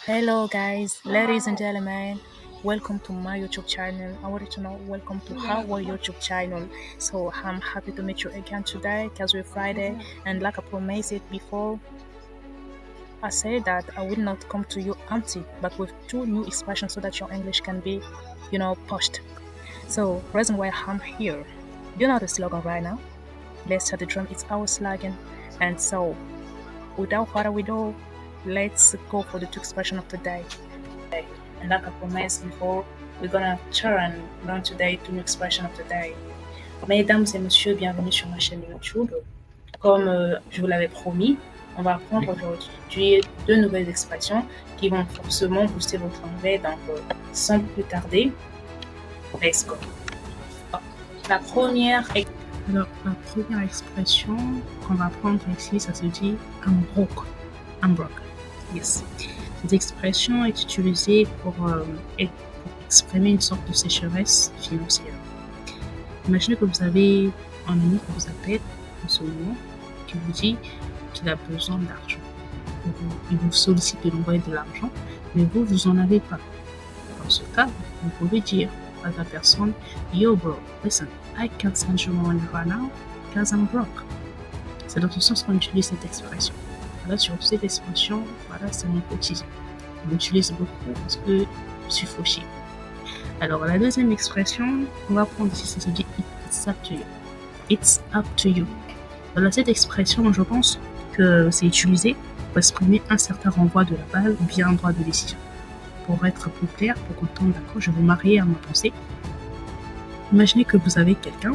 Hello, guys, ladies and gentlemen. Welcome to my YouTube channel. I want you to know, welcome to our YouTube channel. So I'm happy to meet you again today because we're Friday, and like I promised it before, I said that I will not come to you empty, but with two new expressions so that your English can be, pushed. So reason why I'm here, you know the slogan right now. Let's start the drum. It's our slogan, and so without further ado, let's go for the two expression of the day. And like I promised before, we're gonna learn today two new expression of the day. Mesdames et messieurs, bienvenue sur ma chaîne YouTube. Comme je vous l'avais promis, on va apprendre aujourd'hui deux nouvelles expressions qui vont forcément booster votre anglais. Donc, sans plus tarder, let's go. La première, Alors, la première expression qu'on va prendre ici, ça se dit I'm broke. I'm broke. Yes. Cette expression est utilisée pour exprimer une sorte de sécheresse financière. Imaginez que vous avez un ami qui vous appelle en ce moment, qui vous dit qu'il a besoin d'argent. Il vous sollicite de lui envoyer de l'argent, mais vous en avez pas. Dans ce cas, vous pouvez dire à la personne, Yo bro, listen, I can't send you money right now because I'm broke. C'est dans ce sens qu'on utilise cette expression. Là, sur cette expression, voilà, c'est mon quotidien. On l'utilise beaucoup parce que je suis fauché. Alors, la deuxième expression, on va prendre ici, ça se dit It's up to you. It's up to you. Dans cette expression, je pense que c'est utilisé pour exprimer un certain renvoi de la balle ou bien un droit de décision. Pour être plus clair, pour qu'on tombe d'accord, je vais marier à ma pensée. Imaginez que vous avez quelqu'un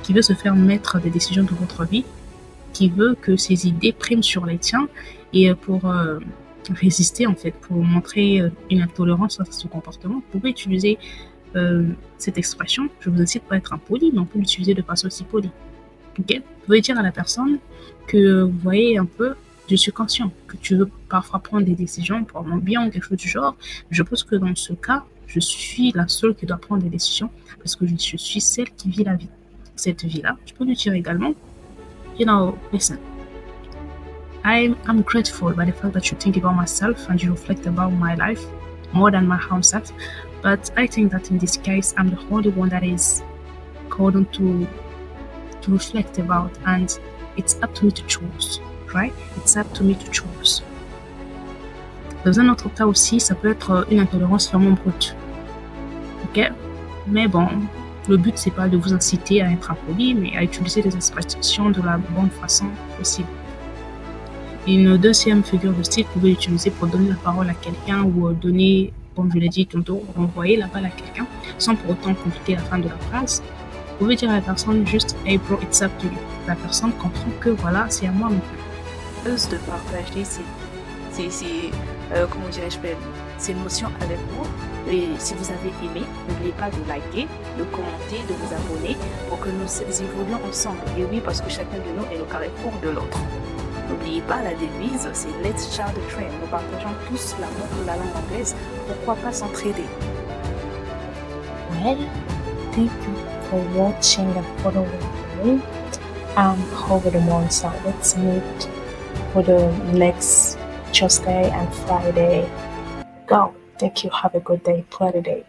qui veut se faire maître des décisions de votre vie, qui veut que ses idées priment sur les tiens, et pour résister, en fait, pour montrer une intolérance face à son comportement, vous pouvez utiliser cette expression. Je vous incite pas à être impoli, mais on peut l'utiliser de façon aussi polie. Okay? Vous pouvez dire à la personne que vous voyez un peu, je suis conscient que tu veux parfois prendre des décisions pour mon bien ou quelque chose du genre. Je pense que dans ce cas, je suis la seule qui doit prendre des décisions parce que je suis celle qui vit la vie. Cette vie-là, je peux lui dire également, listen, I'm grateful by the fact that you think about myself and you reflect about my life more than my own self. But I think that in this case, I'm the only one that is called on to reflect about, and it's up to me to choose, right? It's up to me to choose. Dans un autre cas aussi, ça peut être une intolérance vraiment brute. Ok? Mais bon, le but, c'est pas de vous inciter à être impoli, mais à utiliser les expressions de la bonne façon possible. Une deuxième figure de style, vous pouvez l'utiliser pour donner la parole à quelqu'un ou donner, comme je l'ai dit tantôt, renvoyer la balle à quelqu'un sans pour autant compléter la fin de la phrase. Vous pouvez dire à la personne juste Hey bro, it's up to you. La personne comprend que voilà, c'est à moi maintenant. De partager comment dirais-je, ces notions avec vous. Et si vous avez aimé, n'oubliez pas de liker, de commenter, de vous abonner pour que nous évoluions ensemble. Et oui, parce que chacun de nous est le carrefour de l'autre. N'oubliez pas, la devise, c'est Let's share the train. Nous partageons tous l'amour de la langue anglaise. Pourquoi pas s'entraider? Well, thank you for watching and following me. I'm over the month, so let's meet for the next Tuesday and Friday. Go. Thank you. Have a good day. Friday.